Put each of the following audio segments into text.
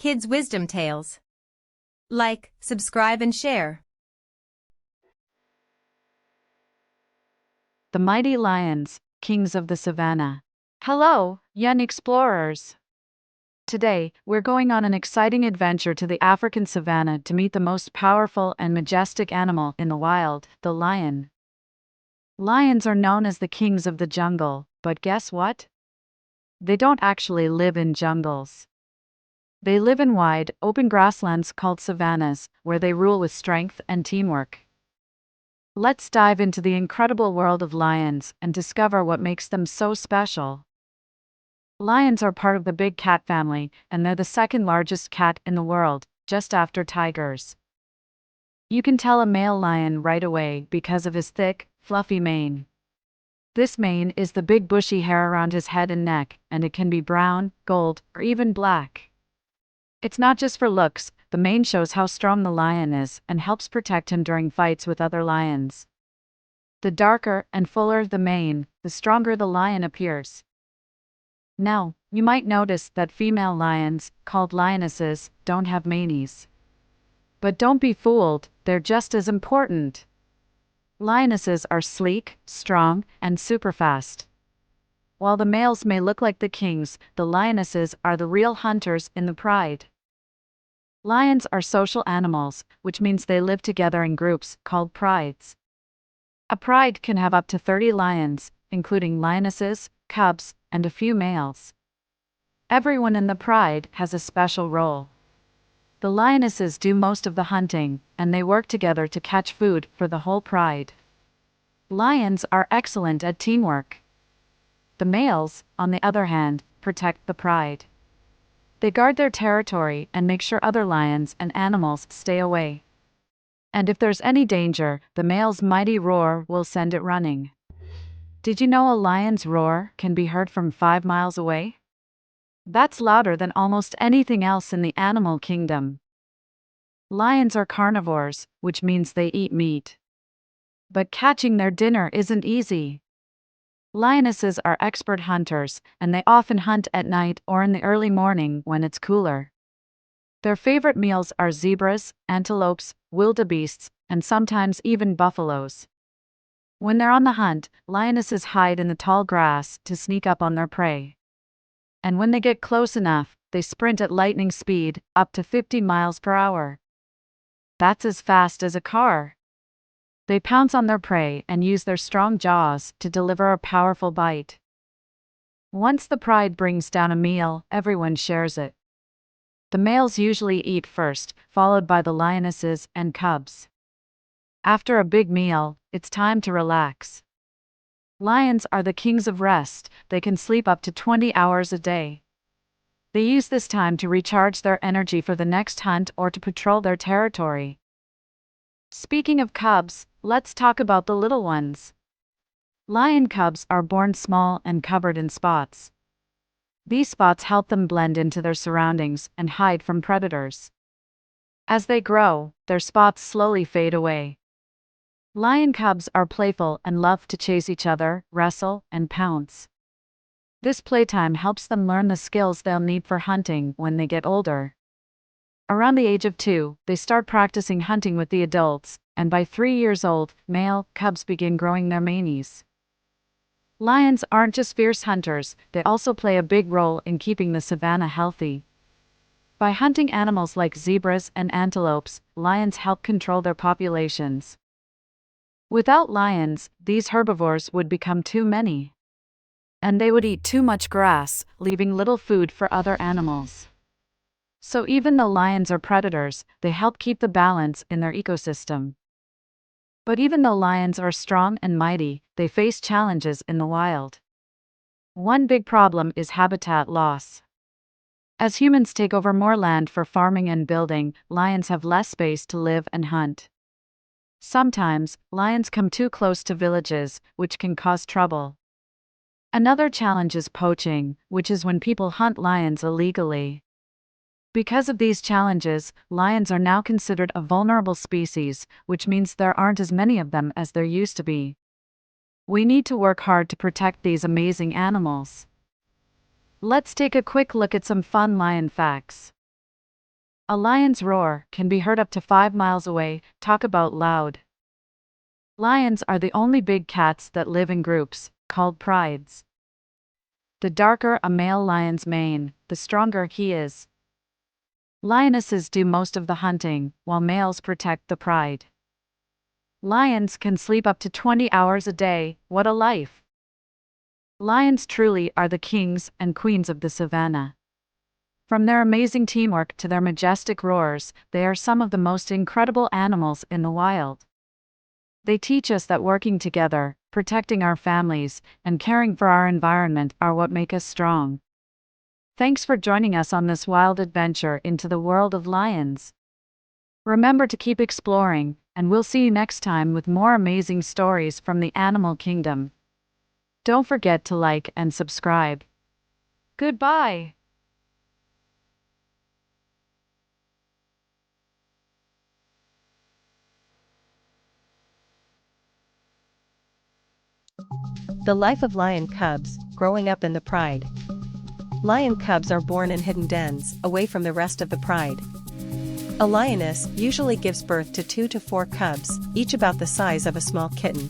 Kids' wisdom tales. Like, subscribe and share. The mighty lions, kings of the savannah. Hello, young explorers. Today, we're going on an exciting adventure to the African savannah to meet the most powerful and majestic animal in the wild, the lion. Lions are known as the kings of the jungle, but guess what? They don't actually live in jungles. They live in wide, open grasslands called savannas, where they rule with strength and teamwork. Let's dive into the incredible world of lions and discover what makes them so special. Lions are part of the big cat family, and they're the second largest cat in the world, just after tigers. You can tell a male lion right away because of his thick, fluffy mane. This mane is the big bushy hair around his head and neck, and it can be brown, gold, or even black. It's not just for looks, the mane shows how strong the lion is and helps protect him during fights with other lions. The darker and fuller the mane, the stronger the lion appears. Now, you might notice that female lions, called lionesses, don't have manes. But don't be fooled, they're just as important. Lionesses are sleek, strong, and super fast. While the males may look like the kings, the lionesses are the real hunters in the pride. Lions are social animals, which means they live together in groups called prides. A pride can have up to 30 lions, including lionesses, cubs, and a few males. Everyone in the pride has a special role. The lionesses do most of the hunting, and they work together to catch food for the whole pride. Lions are excellent at teamwork. The males, on the other hand, protect the pride. They guard their territory and make sure other lions and animals stay away. And if there's any danger, the male's mighty roar will send it running. Did you know a lion's roar can be heard from 5 miles away? That's louder than almost anything else in the animal kingdom. Lions are carnivores, which means they eat meat. But catching their dinner isn't easy. Lionesses are expert hunters, and they often hunt at night or in the early morning when it's cooler. Their favorite meals are zebras, antelopes, wildebeests, and sometimes even buffaloes. When they're on the hunt, lionesses hide in the tall grass to sneak up on their prey. And when they get close enough, they sprint at lightning speed, up to 50 miles per hour. That's as fast as a car. They pounce on their prey and use their strong jaws to deliver a powerful bite. Once the pride brings down a meal, everyone shares it. The males usually eat first, followed by the lionesses and cubs. After a big meal, it's time to relax. Lions are the kings of rest. They can sleep up to 20 hours a day. They use this time to recharge their energy for the next hunt or to patrol their territory. Speaking of cubs, let's talk about the little ones. Lion cubs are born small and covered in spots. These spots help them blend into their surroundings and hide from predators. As they grow, their spots slowly fade away. Lion cubs are playful and love to chase each other, wrestle, and pounce. This playtime helps them learn the skills they'll need for hunting when they get older. Around the age of 2, they start practicing hunting with the adults, and by 3 years old, male cubs begin growing their manes. Lions aren't just fierce hunters, they also play a big role in keeping the savannah healthy. By hunting animals like zebras and antelopes, lions help control their populations. Without lions, these herbivores would become too many. And they would eat too much grass, leaving little food for other animals. So even though lions are predators, they help keep the balance in their ecosystem. But even though lions are strong and mighty, they face challenges in the wild. One big problem is habitat loss. As humans take over more land for farming and building, lions have less space to live and hunt. Sometimes, lions come too close to villages, which can cause trouble. Another challenge is poaching, which is when people hunt lions illegally. Because of these challenges, lions are now considered a vulnerable species, which means there aren't as many of them as there used to be. We need to work hard to protect these amazing animals. Let's take a quick look at some fun lion facts. A lion's roar can be heard up to 5 miles away. Talk about loud. Lions are the only big cats that live in groups, called prides. The darker a male lion's mane, the stronger he is. Lionesses do most of the hunting, while males protect the pride. Lions can sleep up to 20 hours a day. What a life! Lions truly are the kings and queens of the savannah. From their amazing teamwork to their majestic roars, they are some of the most incredible animals in the wild. They teach us that working together, protecting our families, and caring for our environment are what make us strong. Thanks for joining us on this wild adventure into the world of lions. Remember to keep exploring, and we'll see you next time with more amazing stories from the animal kingdom. Don't forget to like and subscribe. Goodbye. The life of lion cubs, growing up in the pride. Lion cubs are born in hidden dens, away from the rest of the pride. A lioness usually gives birth to 2 to 4 cubs, each about the size of a small kitten.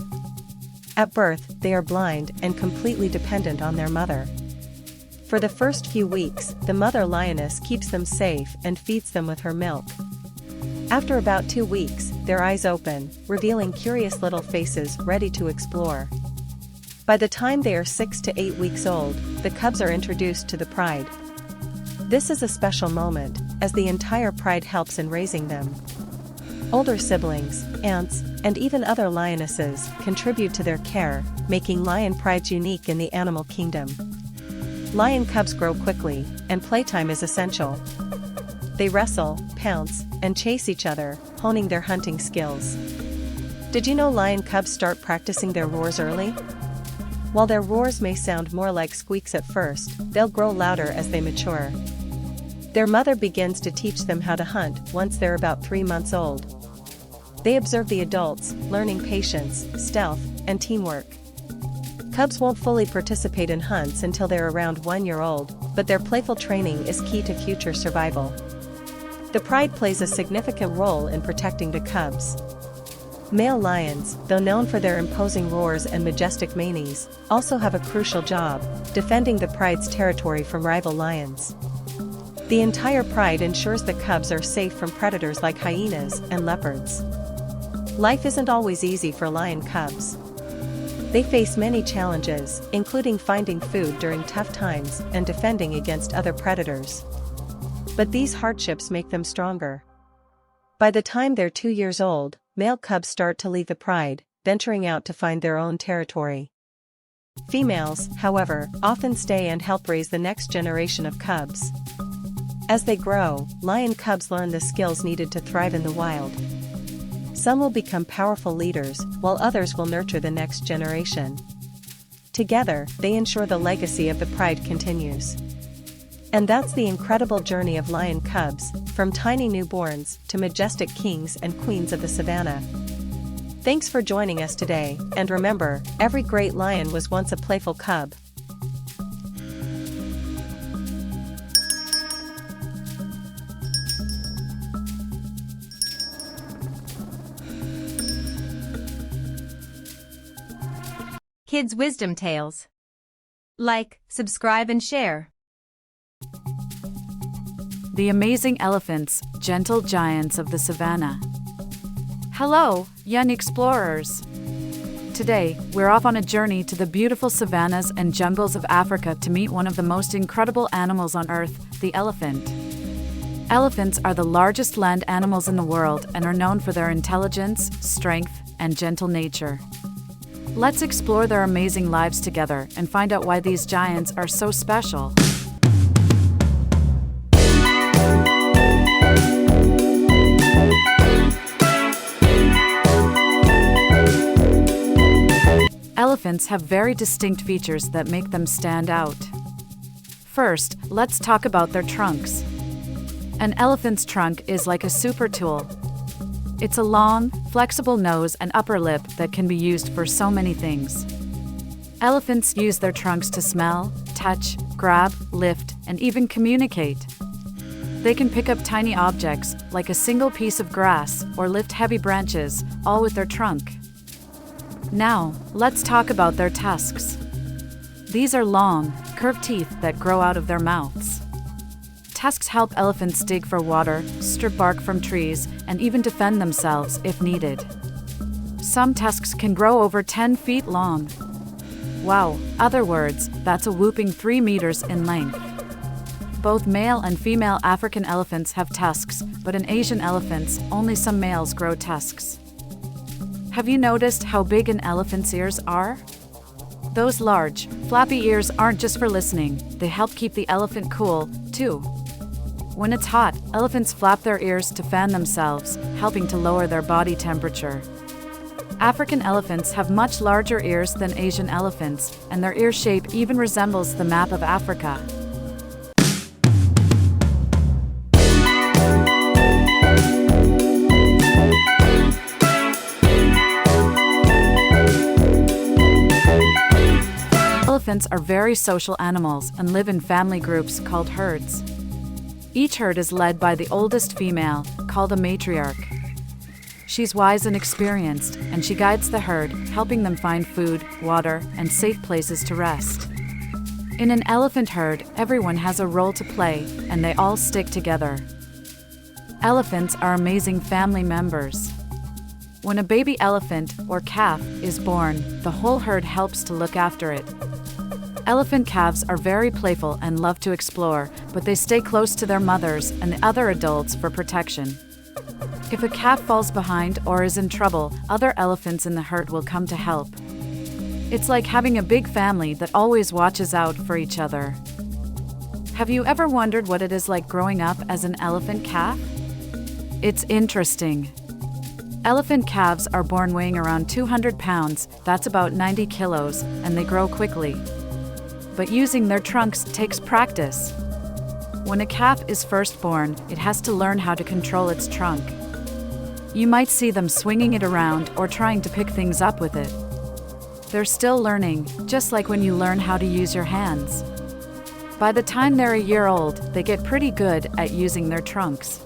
At birth, they are blind and completely dependent on their mother. For the first few weeks, the mother lioness keeps them safe and feeds them with her milk. After about 2 weeks, their eyes open, revealing curious little faces ready to explore. By the time they are 6 to 8 weeks old, the cubs are introduced to the pride. This is a special moment, as the entire pride helps in raising them. Older siblings, aunts, and even other lionesses contribute to their care, making lion prides unique in the animal kingdom. Lion cubs grow quickly, and playtime is essential. They wrestle, pounce, and chase each other, honing their hunting skills. Did you know lion cubs start practicing their roars early? While their roars may sound more like squeaks at first, they'll grow louder as they mature. Their mother begins to teach them how to hunt once they're about 3 months old. They observe the adults, learning patience, stealth, and teamwork. Cubs won't fully participate in hunts until they're around 1 year old, but their playful training is key to future survival. The pride plays a significant role in protecting the cubs. Male lions, though known for their imposing roars and majestic manes, also have a crucial job, defending the pride's territory from rival lions. The entire pride ensures the cubs are safe from predators like hyenas and leopards. Life isn't always easy for lion cubs. They face many challenges, including finding food during tough times and defending against other predators. But these hardships make them stronger. By the time they're 2 years old, male cubs start to leave the pride, venturing out to find their own territory. Females, however, often stay and help raise the next generation of cubs. As they grow, lion cubs learn the skills needed to thrive in the wild. Some will become powerful leaders, while others will nurture the next generation. Together, they ensure the legacy of the pride continues. And that's the incredible journey of lion cubs, from tiny newborns to majestic kings and queens of the savannah. Thanks for joining us today, and remember, every great lion was once a playful cub. Kids' wisdom tales. Like, subscribe and share. The amazing elephants, gentle giants of the savannah. Hello, young explorers. Today, we're off on a journey to the beautiful savannas and jungles of Africa to meet one of the most incredible animals on Earth, the elephant. Elephants are the largest land animals in the world and are known for their intelligence, strength, and gentle nature. Let's explore their amazing lives together and find out why these giants are so special. Elephants have very distinct features that make them stand out. First, let's talk about their trunks. An elephant's trunk is like a super tool. It's a long, flexible nose and upper lip that can be used for so many things. Elephants use their trunks to smell, touch, grab, lift, and even communicate. They can pick up tiny objects, like a single piece of grass, or lift heavy branches, all with their trunk. Now, let's talk about their tusks. These are long, curved teeth that grow out of their mouths. Tusks help elephants dig for water, strip bark from trees, and even defend themselves if needed. Some tusks can grow over 10 feet long. Wow, other words, that's a whopping 3 meters in length. Both male and female African elephants have tusks, but in Asian elephants, only some males grow tusks. Have you noticed how big an elephant's ears are? Those large, flappy ears aren't just for listening, they help keep the elephant cool, too. When it's hot, elephants flap their ears to fan themselves, helping to lower their body temperature. African elephants have much larger ears than Asian elephants, and their ear shape even resembles the map of Africa. Elephants are very social animals and live in family groups called herds. Each herd is led by the oldest female, called a matriarch. She's wise and experienced, and she guides the herd, helping them find food, water, and safe places to rest. In an elephant herd, everyone has a role to play, and they all stick together. Elephants are amazing family members. When a baby elephant, or calf, is born, the whole herd helps to look after it. Elephant calves are very playful and love to explore, but they stay close to their mothers and the other adults for protection. If a calf falls behind or is in trouble, other elephants in the herd will come to help. It's like having a big family that always watches out for each other. Have you ever wondered what it is like growing up as an elephant calf? It's interesting. Elephant calves are born weighing around 200 pounds, that's about 90 kilos, and they grow quickly. But using their trunks takes practice. When a calf is first born, it has to learn how to control its trunk. You might see them swinging it around or trying to pick things up with it. They're still learning, just like when you learn how to use your hands. By the time they're a year old, they get pretty good at using their trunks.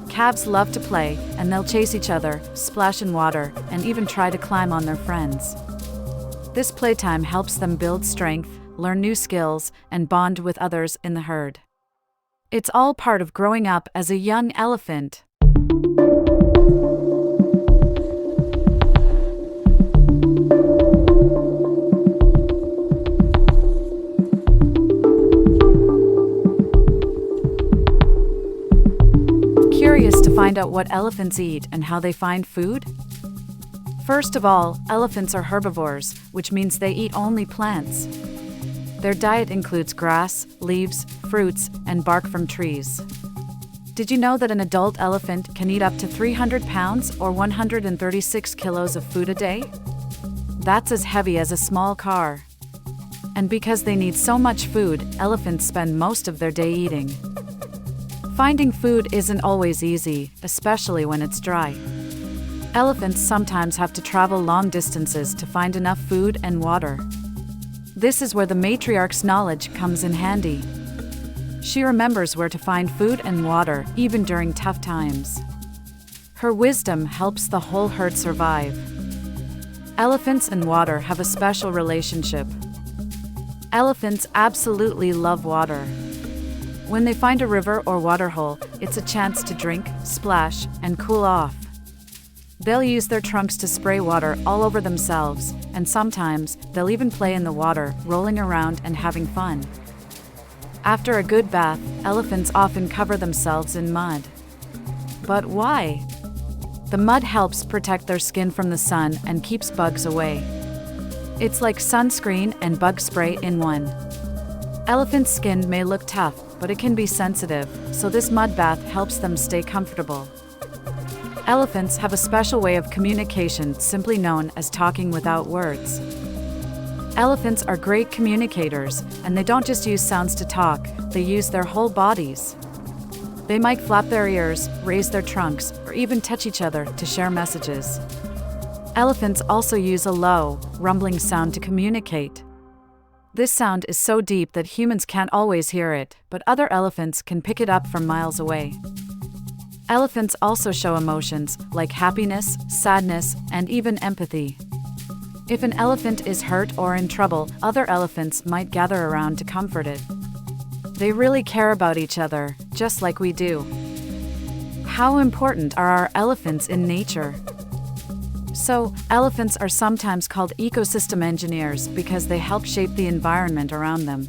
Calves love to play, and they'll chase each other, splash in water, and even try to climb on their friends. This playtime helps them build strength, learn new skills, and bond with others in the herd. It's all part of growing up as a young elephant. Curious to find out what elephants eat and how they find food? First of all, elephants are herbivores, which means they eat only plants. Their diet includes grass, leaves, fruits, and bark from trees. Did you know that an adult elephant can eat up to 300 pounds or 136 kilos of food a day? That's as heavy as a small car. And because they need so much food, elephants spend most of their day eating. Finding food isn't always easy, especially when it's dry. Elephants sometimes have to travel long distances to find enough food and water. This is where the matriarch's knowledge comes in handy. She remembers where to find food and water, even during tough times. Her wisdom helps the whole herd survive. Elephants and water have a special relationship. Elephants absolutely love water. When they find a river or waterhole, it's a chance to drink, splash, and cool off. They'll use their trunks to spray water all over themselves, and sometimes they'll even play in the water, rolling around and having fun. After a good bath, elephants often cover themselves in mud. But why? The mud helps protect their skin from the sun and keeps bugs away. It's like sunscreen and bug spray in one. Elephant skin may look tough, but it can be sensitive, so this mud bath helps them stay comfortable. Elephants have a special way of communication simply known as talking without words. Elephants are great communicators, and they don't just use sounds to talk, they use their whole bodies. They might flap their ears, raise their trunks, or even touch each other to share messages. Elephants also use a low, rumbling sound to communicate. This sound is so deep that humans can't always hear it, but other elephants can pick it up from miles away. Elephants also show emotions like happiness, sadness, and even empathy. If an elephant is hurt or in trouble, other elephants might gather around to comfort it. They really care about each other, just like we do. How important are our elephants in nature? So, elephants are sometimes called ecosystem engineers because they help shape the environment around them.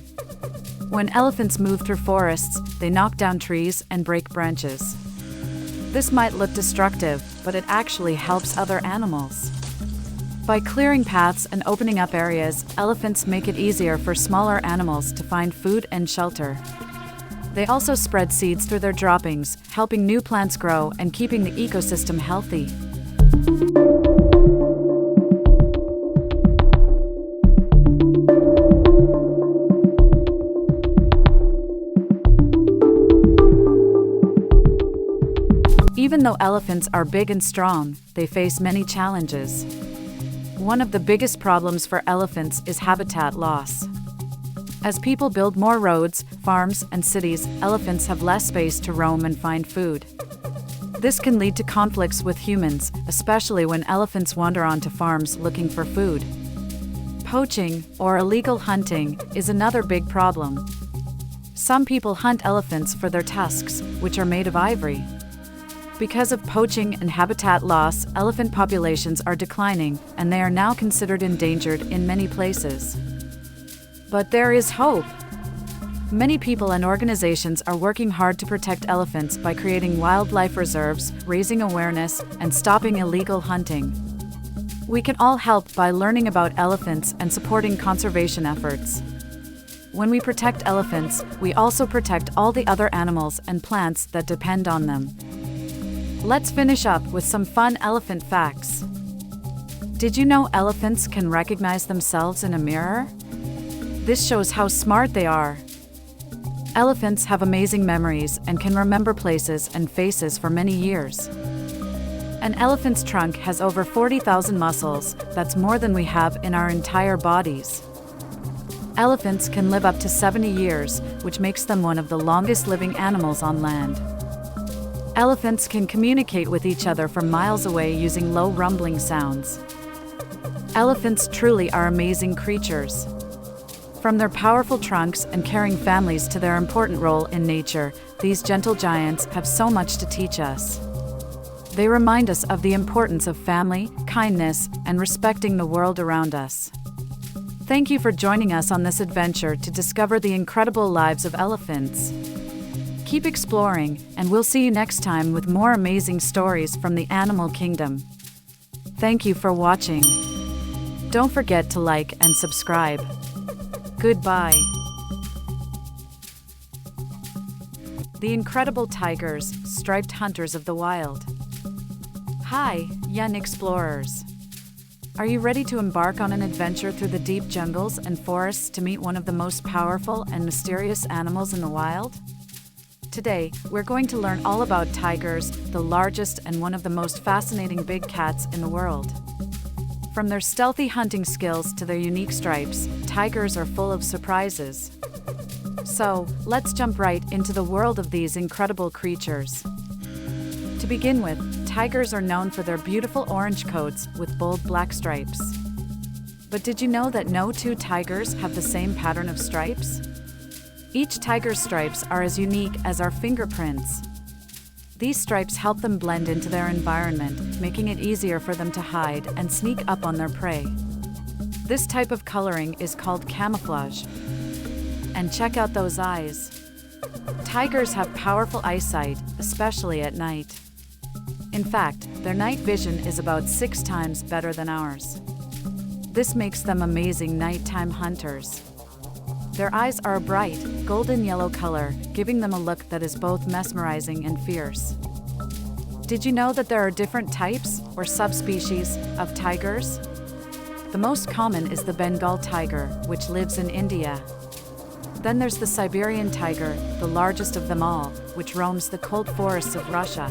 When elephants move through forests, they knock down trees and break branches. This might look destructive, but it actually helps other animals. By clearing paths and opening up areas, elephants make it easier for smaller animals to find food and shelter. They also spread seeds through their droppings, helping new plants grow and keeping the ecosystem healthy. Even though elephants are big and strong, they face many challenges. One of the biggest problems for elephants is habitat loss. As people build more roads, farms, and cities, elephants have less space to roam and find food. This can lead to conflicts with humans, especially when elephants wander onto farms looking for food. Poaching, or illegal hunting, is another big problem. Some people hunt elephants for their tusks, which are made of ivory. Because of poaching and habitat loss, elephant populations are declining, and they are now considered endangered in many places. But there is hope. Many people and organizations are working hard to protect elephants by creating wildlife reserves, raising awareness, and stopping illegal hunting. We can all help by learning about elephants and supporting conservation efforts. When we protect elephants, we also protect all the other animals and plants that depend on them. Let's finish up with some fun elephant facts. Did you know elephants can recognize themselves in a mirror? This shows how smart they are. Elephants have amazing memories and can remember places and faces for many years. An elephant's trunk has over 40,000 muscles, that's more than we have in our entire bodies. Elephants can live up to 70 years, which makes them one of the longest living animals on land. Elephants can communicate with each other from miles away using low rumbling sounds. Elephants truly are amazing creatures. From their powerful trunks and caring families to their important role in nature, these gentle giants have so much to teach us. They remind us of the importance of family, kindness, and respecting the world around us. Thank you for joining us on this adventure to discover the incredible lives of elephants. Keep exploring, and we'll see you next time with more amazing stories from the animal kingdom. Thank you for watching. Don't forget to like and subscribe. Goodbye. The incredible tigers, striped hunters of the wild. Hi, young explorers. Are you ready to embark on an adventure through the deep jungles and forests to meet one of the most powerful and mysterious animals in the wild? Today, we're going to learn all about tigers, the largest and one of the most fascinating big cats in the world. From their stealthy hunting skills to their unique stripes, tigers are full of surprises. So, let's jump right into the world of these incredible creatures. To begin with, tigers are known for their beautiful orange coats with bold black stripes. But did you know that no two tigers have the same pattern of stripes? Each tiger's stripes are as unique as our fingerprints. These stripes help them blend into their environment, making it easier for them to hide and sneak up on their prey. This type of coloring is called camouflage. And check out those eyes. Tigers have powerful eyesight, especially at night. In fact, their night vision is about 6 times better than ours. This makes them amazing nighttime hunters. Their eyes are a bright, golden yellow color, giving them a look that is both mesmerizing and fierce. Did you know that there are different types, or subspecies, of tigers? The most common is the Bengal tiger, which lives in India. Then there's the Siberian tiger, the largest of them all, which roams the cold forests of Russia.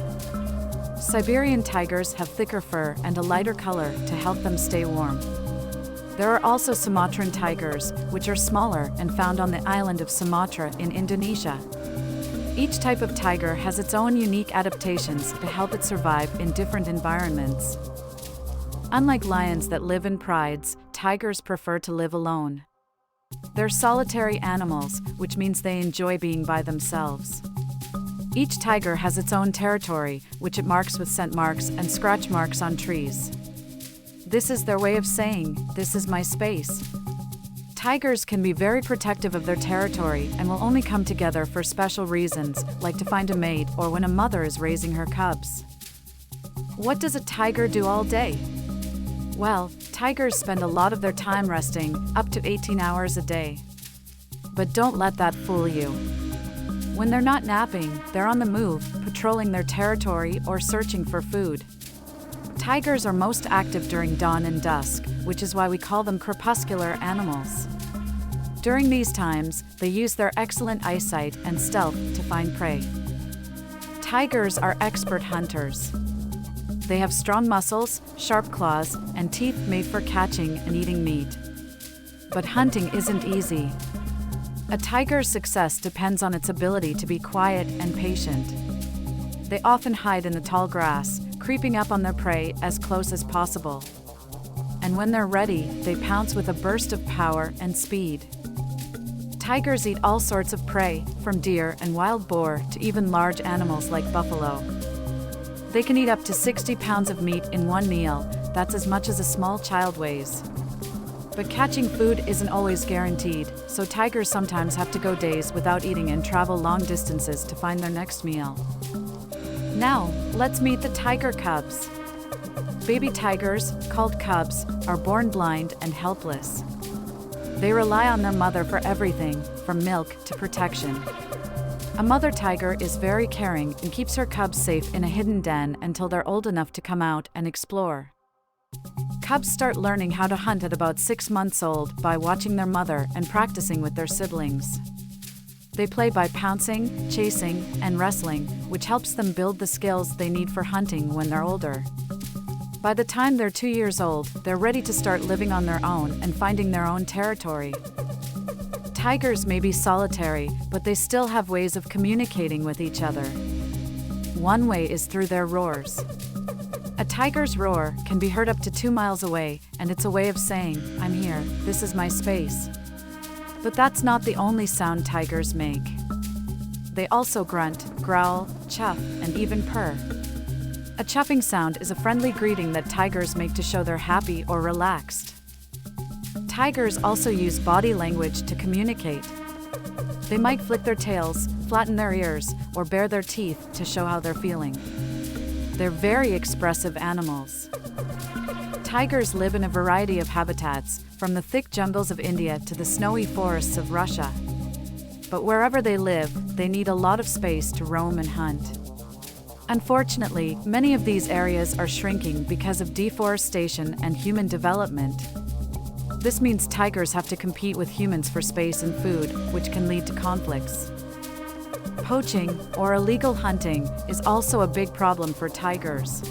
Siberian tigers have thicker fur and a lighter color to help them stay warm. There are also Sumatran tigers, which are smaller and found on the island of Sumatra in Indonesia. Each type of tiger has its own unique adaptations to help it survive in different environments. Unlike lions that live in prides, tigers prefer to live alone. They're solitary animals, which means they enjoy being by themselves. Each tiger has its own territory, which it marks with scent marks and scratch marks on trees. This is their way of saying, "This is my space." Tigers can be very protective of their territory and will only come together for special reasons, like to find a mate or when a mother is raising her cubs. What does a tiger do all day? Well, tigers spend a lot of their time resting, up to 18 hours a day. But don't let that fool you. When they're not napping, they're on the move, patrolling their territory or searching for food. Tigers are most active during dawn and dusk, which is why we call them crepuscular animals. During these times, they use their excellent eyesight and stealth to find prey. Tigers are expert hunters. They have strong muscles, sharp claws, and teeth made for catching and eating meat. But hunting isn't easy. A tiger's success depends on its ability to be quiet and patient. They often hide in the tall grass, creeping up on their prey as close as possible. And when they're ready, they pounce with a burst of power and speed. Tigers eat all sorts of prey, from deer and wild boar to even large animals like buffalo. They can eat up to 60 pounds of meat in one meal. That's as much as a small child weighs. But catching food isn't always guaranteed, so tigers sometimes have to go days without eating and travel long distances to find their next meal. Now, let's meet the tiger cubs. Baby tigers, called cubs, are born blind and helpless. They rely on their mother for everything, from milk to protection. A mother tiger is very caring and keeps her cubs safe in a hidden den until they're old enough to come out and explore. Cubs start learning how to hunt at about 6 months old by watching their mother and practicing with their siblings. They play by pouncing, chasing, and wrestling, which helps them build the skills they need for hunting when they're older. By the time they're 2 years old, they're ready to start living on their own and finding their own territory. Tigers may be solitary, but they still have ways of communicating with each other. One way is through their roars. A tiger's roar can be heard up to 2 miles away, and it's a way of saying, "I'm here, this is my space." But that's not the only sound tigers make. They also grunt, growl, chuff, and even purr. A chuffing sound is a friendly greeting that tigers make to show they're happy or relaxed. Tigers also use body language to communicate. They might flick their tails, flatten their ears, or bare their teeth to show how they're feeling. They're very expressive animals. Tigers live in a variety of habitats, from the thick jungles of India to the snowy forests of Russia. But wherever they live, they need a lot of space to roam and hunt. Unfortunately, many of these areas are shrinking because of deforestation and human development. This means tigers have to compete with humans for space and food, which can lead to conflicts. Poaching, or illegal hunting, is also a big problem for tigers.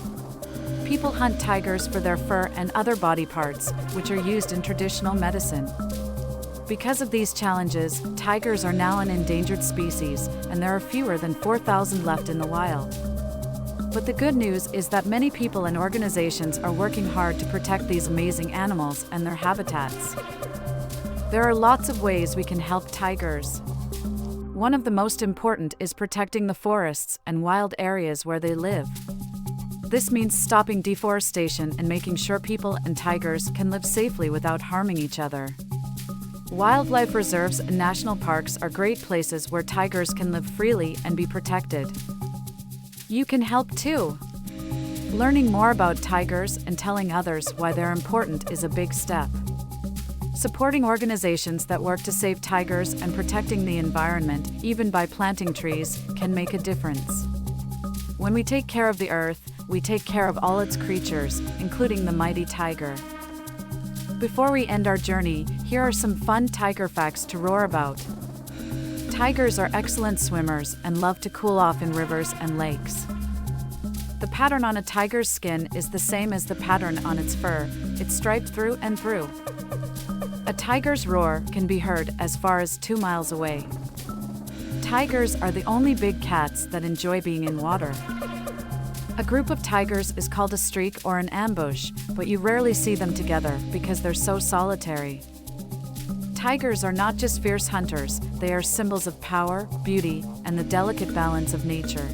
People hunt tigers for their fur and other body parts, which are used in traditional medicine. Because of these challenges, tigers are now an endangered species, and there are fewer than 4,000 left in the wild. But the good news is that many people and organizations are working hard to protect these amazing animals and their habitats. There are lots of ways we can help tigers. One of the most important is protecting the forests and wild areas where they live. This means stopping deforestation and making sure people and tigers can live safely without harming each other. Wildlife reserves and national parks are great places where tigers can live freely and be protected. You can help too. Learning more about tigers and telling others why they're important is a big step. Supporting organizations that work to save tigers and protecting the environment, even by planting trees, can make a difference. When we take care of the earth, we take care of all its creatures, including the mighty tiger. Before we end our journey, here are some fun tiger facts to roar about. Tigers are excellent swimmers and love to cool off in rivers and lakes. The pattern on a tiger's skin is the same as the pattern on its fur. It's striped through and through. A tiger's roar can be heard as far as 2 miles away. Tigers are the only big cats that enjoy being in water. A group of tigers is called a streak or an ambush, but you rarely see them together because they're so solitary. Tigers are not just fierce hunters, they are symbols of power, beauty, and the delicate balance of nature.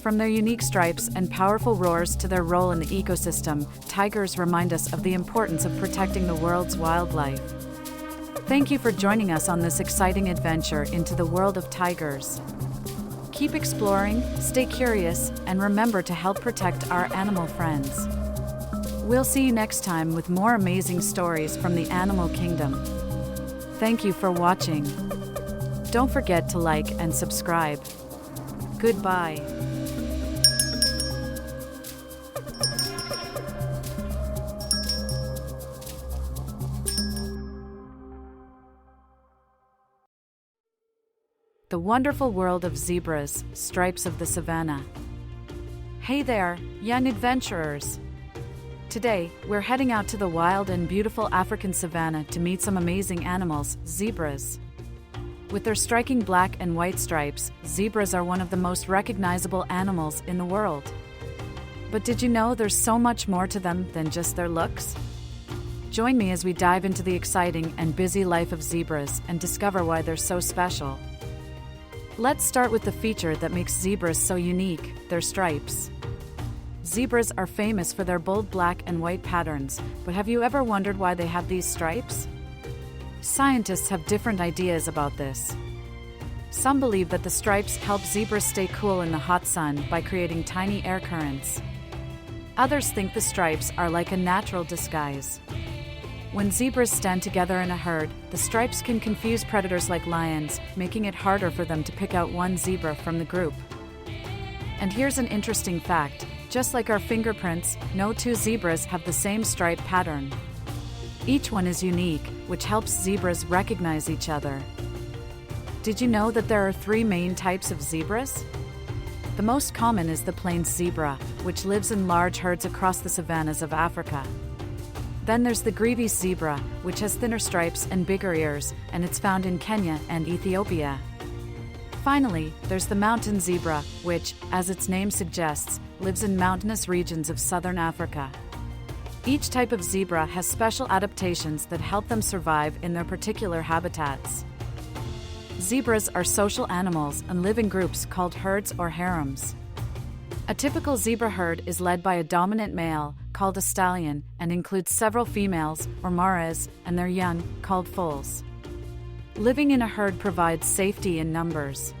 From their unique stripes and powerful roars to their role in the ecosystem, tigers remind us of the importance of protecting the world's wildlife. Thank you for joining us on this exciting adventure into the world of tigers. Keep exploring, stay curious, and remember to help protect our animal friends. We'll see you next time with more amazing stories from the animal kingdom. Thank you for watching. Don't forget to like and subscribe. Goodbye. The wonderful world of zebras, stripes of the savannah. Hey there, young adventurers! Today, we're heading out to the wild and beautiful African savannah to meet some amazing animals, zebras. With their striking black and white stripes, zebras are one of the most recognizable animals in the world. But did you know there's so much more to them than just their looks? Join me as we dive into the exciting and busy life of zebras and discover why they're so special. Let's start with the feature that makes zebras so unique, their stripes. Zebras are famous for their bold black and white patterns, but have you ever wondered why they have these stripes? Scientists have different ideas about this. Some believe that the stripes help zebras stay cool in the hot sun by creating tiny air currents. Others think the stripes are like a natural disguise. When zebras stand together in a herd, the stripes can confuse predators like lions, making it harder for them to pick out one zebra from the group. And here's an interesting fact. Just like our fingerprints, no two zebras have the same stripe pattern. Each one is unique, which helps zebras recognize each other. Did you know that there are 3 main types of zebras? The most common is the plains zebra, which lives in large herds across the savannas of Africa. Then there's the graceful zebra, which has thinner stripes and bigger ears, and it's found in Kenya and Ethiopia. Finally, there's the mountain zebra, which, as its name suggests, lives in mountainous regions of southern Africa. Each type of zebra has special adaptations that help them survive in their particular habitats. Zebras are social animals and live in groups called herds or harems. A typical zebra herd is led by a dominant male, called a stallion, and includes several females, or mares, and their young, called foals. Living in a herd provides safety in numbers.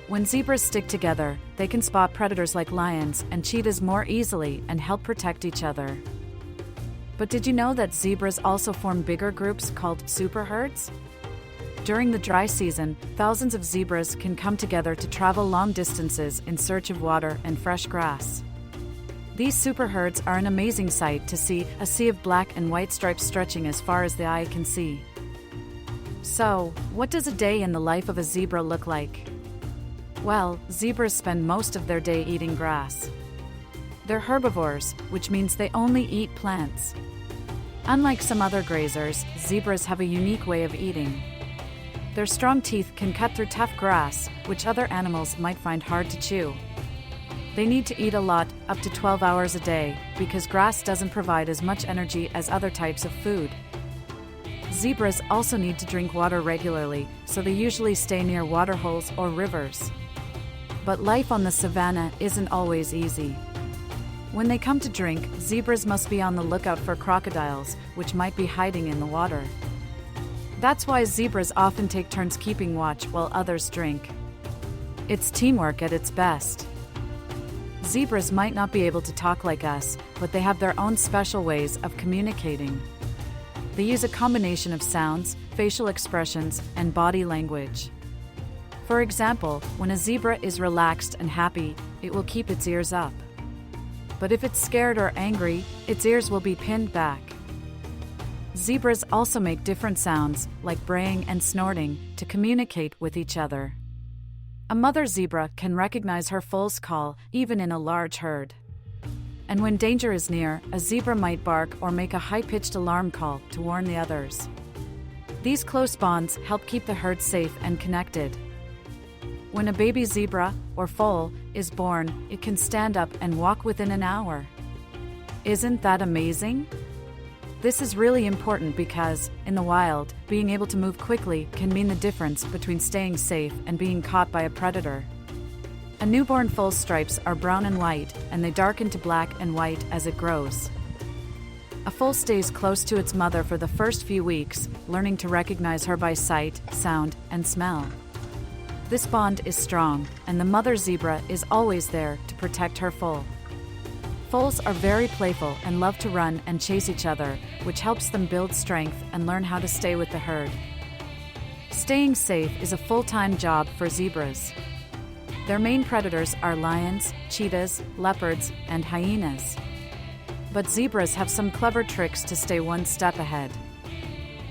When zebras stick together, they can spot predators like lions and cheetahs more easily and help protect each other. But did you know that zebras also form bigger groups called superherds? During the dry season, thousands of zebras can come together to travel long distances in search of water and fresh grass. These superherds are an amazing sight to see, a sea of black and white stripes stretching as far as the eye can see. So, what does a day in the life of a zebra look like? Well, zebras spend most of their day eating grass. They're herbivores, which means they only eat plants. Unlike some other grazers, zebras have a unique way of eating. Their strong teeth can cut through tough grass, which other animals might find hard to chew. They need to eat a lot, up to 12 hours a day, because grass doesn't provide as much energy as other types of food. Zebras also need to drink water regularly, so they usually stay near water holes or rivers. But life on the savanna isn't always easy. When they come to drink, zebras must be on the lookout for crocodiles, which might be hiding in the water. That's why zebras often take turns keeping watch while others drink. It's teamwork at its best. Zebras might not be able to talk like us, but they have their own special ways of communicating. They use a combination of sounds, facial expressions, and body language. For example, when a zebra is relaxed and happy, it will keep its ears up. But if it's scared or angry, its ears will be pinned back. Zebras also make different sounds, like braying and snorting, to communicate with each other. A mother zebra can recognize her foal's call even in a large herd. And when danger is near, a zebra might bark or make a high-pitched alarm call to warn the others. These close bonds help keep the herd safe and connected. When a baby zebra, or foal, is born, it can stand up and walk within an hour. Isn't that amazing? This is really important because, in the wild, being able to move quickly can mean the difference between staying safe and being caught by a predator. A newborn foal's stripes are brown and white, and they darken to black and white as it grows. A foal stays close to its mother for the first few weeks, learning to recognize her by sight, sound, and smell. This bond is strong, and the mother zebra is always there to protect her foal. Foals are very playful and love to run and chase each other, which helps them build strength and learn how to stay with the herd. Staying safe is a full-time job for zebras. Their main predators are lions, cheetahs, leopards, and hyenas. But zebras have some clever tricks to stay one step ahead.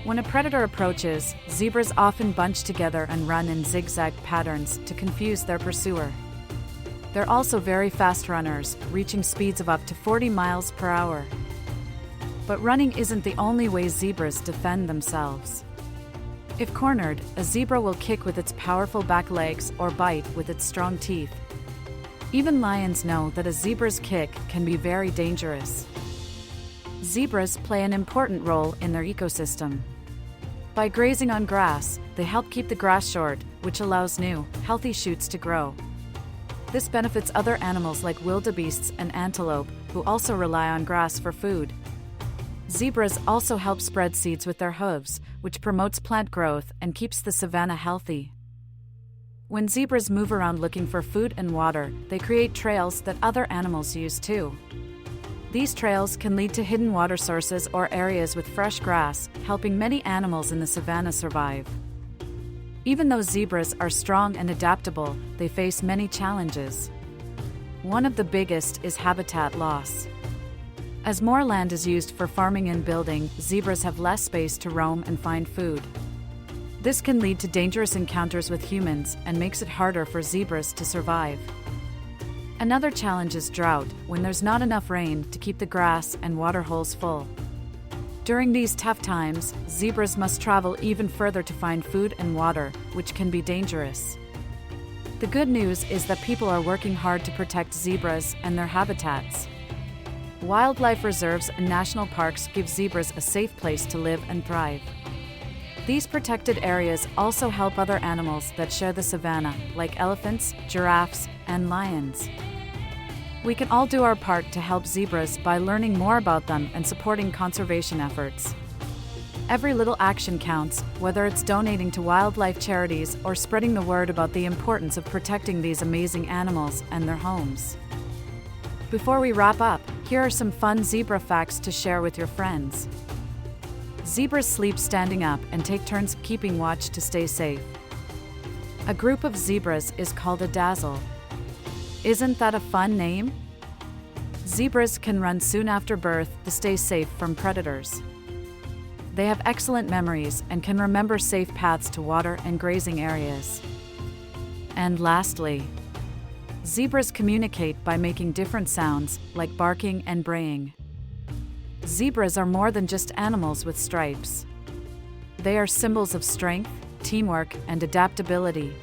When a predator approaches, zebras often bunch together and run in zigzag patterns to confuse their pursuer. They're also very fast runners, reaching speeds of up to 40 miles per hour. But running isn't the only way zebras defend themselves. If cornered, a zebra will kick with its powerful back legs or bite with its strong teeth. Even lions know that a zebra's kick can be very dangerous. Zebras play an important role in their ecosystem. By grazing on grass, they help keep the grass short, which allows new, healthy shoots to grow. This benefits other animals like wildebeests and antelope, who also rely on grass for food. Zebras also help spread seeds with their hooves, which promotes plant growth and keeps the savanna healthy. When zebras move around looking for food and water, they create trails that other animals use too. These trails can lead to hidden water sources or areas with fresh grass, helping many animals in the savanna survive. Even though zebras are strong and adaptable, they face many challenges. One of the biggest is habitat loss. As more land is used for farming and building, zebras have less space to roam and find food. This can lead to dangerous encounters with humans and makes it harder for zebras to survive. Another challenge is drought, when there's not enough rain to keep the grass and water holes full. During these tough times, zebras must travel even further to find food and water, which can be dangerous. The good news is that people are working hard to protect zebras and their habitats. Wildlife reserves and national parks give zebras a safe place to live and thrive. These protected areas also help other animals that share the savanna, like elephants, giraffes, and lions. We can all do our part to help zebras by learning more about them and supporting conservation efforts. Every little action counts, whether it's donating to wildlife charities or spreading the word about the importance of protecting these amazing animals and their homes. Before we wrap up, here are some fun zebra facts to share with your friends. Zebras sleep standing up and take turns keeping watch to stay safe. A group of zebras is called a dazzle. Isn't that a fun name? Zebras can run soon after birth to stay safe from predators. They have excellent memories and can remember safe paths to water and grazing areas. And lastly, zebras communicate by making different sounds, like barking and braying. Zebras are more than just animals with stripes. They are symbols of strength, teamwork, and adaptability.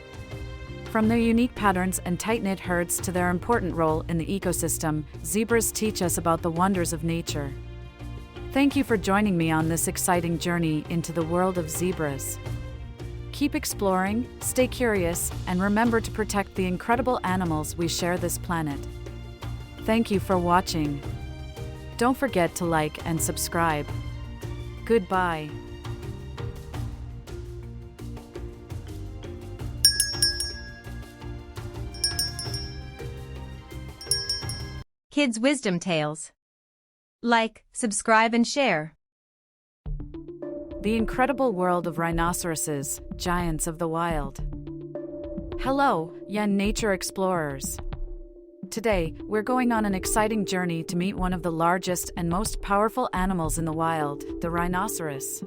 From their unique patterns and tight-knit herds to their important role in the ecosystem, zebras teach us about the wonders of nature. Thank you for joining me on this exciting journey into the world of zebras. Keep exploring, stay curious, and remember to protect the incredible animals we share this planet. Thank you for watching. Don't forget to like and subscribe. Goodbye. Kids' wisdom tales. Like, subscribe, and share. The incredible world of rhinoceroses, giants of the wild. Hello, young nature explorers. Today, we're going on an exciting journey to meet one of the largest and most powerful animals in the wild, the rhinoceros.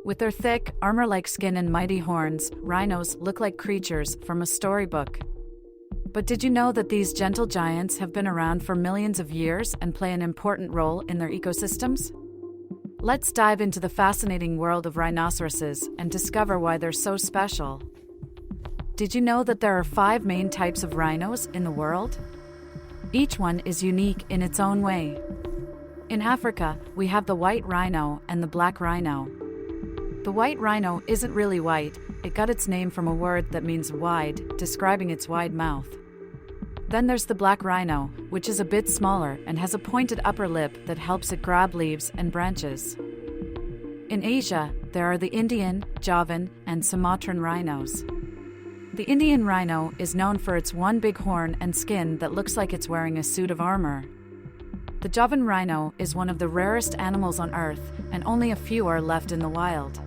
With their thick, armor-like skin and mighty horns, rhinos look like creatures from a storybook. But did you know that these gentle giants have been around for millions of years and play an important role in their ecosystems? Let's dive into the fascinating world of rhinoceroses and discover why they're so special. Did you know that there are 5 main types of rhinos in the world? Each one is unique in its own way. In Africa, we have the white rhino and the black rhino. The white rhino isn't really white, it got its name from a word that means wide, describing its wide mouth. Then there's the black rhino, which is a bit smaller and has a pointed upper lip that helps it grab leaves and branches. In Asia, there are the Indian, Javan, and Sumatran rhinos. The Indian rhino is known for its one big horn and skin that looks like it's wearing a suit of armor. The Javan rhino is one of the rarest animals on Earth, and only a few are left in the wild.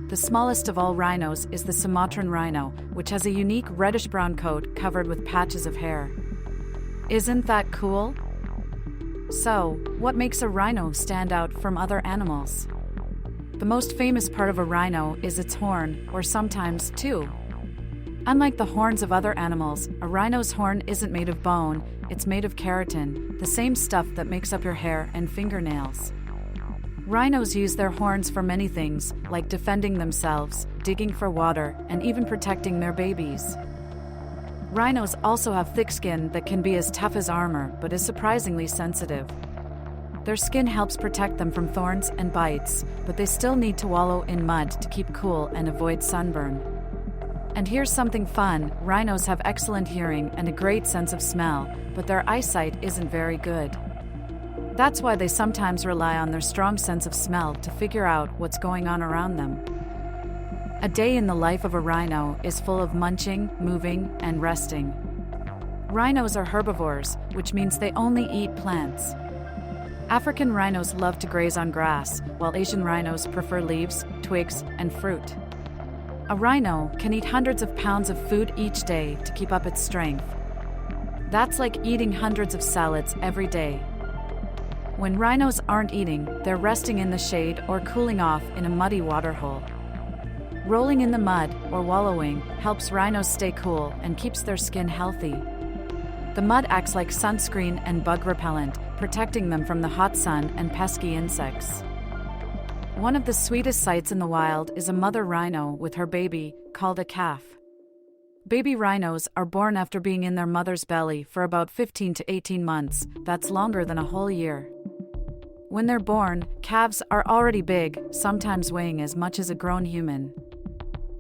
The smallest of all rhinos is the Sumatran rhino, which has a unique reddish-brown coat covered with patches of hair. Isn't that cool? So, what makes a rhino stand out from other animals? The most famous part of a rhino is its horn, or sometimes two. Unlike the horns of other animals, a rhino's horn isn't made of bone, it's made of keratin, the same stuff that makes up your hair and fingernails. Rhinos use their horns for many things, like defending themselves, digging for water, and even protecting their babies. Rhinos also have thick skin that can be as tough as armor, but is surprisingly sensitive. Their skin helps protect them from thorns and bites, but they still need to wallow in mud to keep cool and avoid sunburn. And here's something fun, rhinos have excellent hearing and a great sense of smell, but their eyesight isn't very good. That's why they sometimes rely on their strong sense of smell to figure out what's going on around them. A day in the life of a rhino is full of munching, moving, and resting. Rhinos are herbivores, which means they only eat plants. African rhinos love to graze on grass, while Asian rhinos prefer leaves, twigs, and fruit. A rhino can eat hundreds of pounds of food each day to keep up its strength. That's like eating hundreds of salads every day. When rhinos aren't eating, they're resting in the shade or cooling off in a muddy waterhole. Rolling in the mud or wallowing helps rhinos stay cool and keeps their skin healthy. The mud acts like sunscreen and bug repellent, protecting them from the hot sun and pesky insects. One of the sweetest sights in the wild is a mother rhino with her baby, called a calf. Baby rhinos are born after being in their mother's belly for about 15 to 18 months, that's longer than a whole year. When they're born, calves are already big, sometimes weighing as much as a grown human.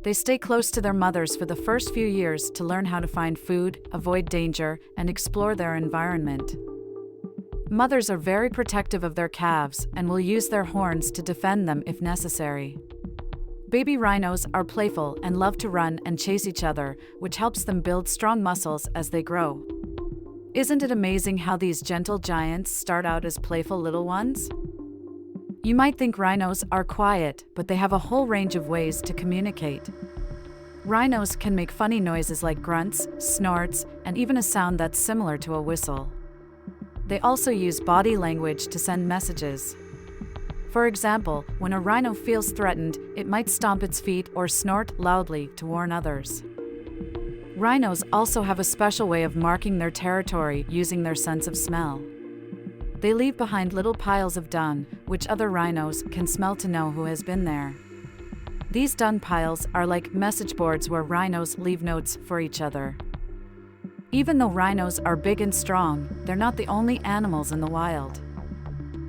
They stay close to their mothers for the first few years to learn how to find food, avoid danger, and explore their environment. Mothers are very protective of their calves and will use their horns to defend them if necessary. Baby rhinos are playful and love to run and chase each other, which helps them build strong muscles as they grow. Isn't it amazing how these gentle giants start out as playful little ones? You might think rhinos are quiet, but they have a whole range of ways to communicate. Rhinos can make funny noises like grunts, snorts, and even a sound that's similar to a whistle. They also use body language to send messages. For example, when a rhino feels threatened, it might stomp its feet or snort loudly to warn others. Rhinos also have a special way of marking their territory using their sense of smell. They leave behind little piles of dung, which other rhinos can smell to know who has been there. These dung piles are like message boards where rhinos leave notes for each other. Even though rhinos are big and strong, they're not the only animals in the wild.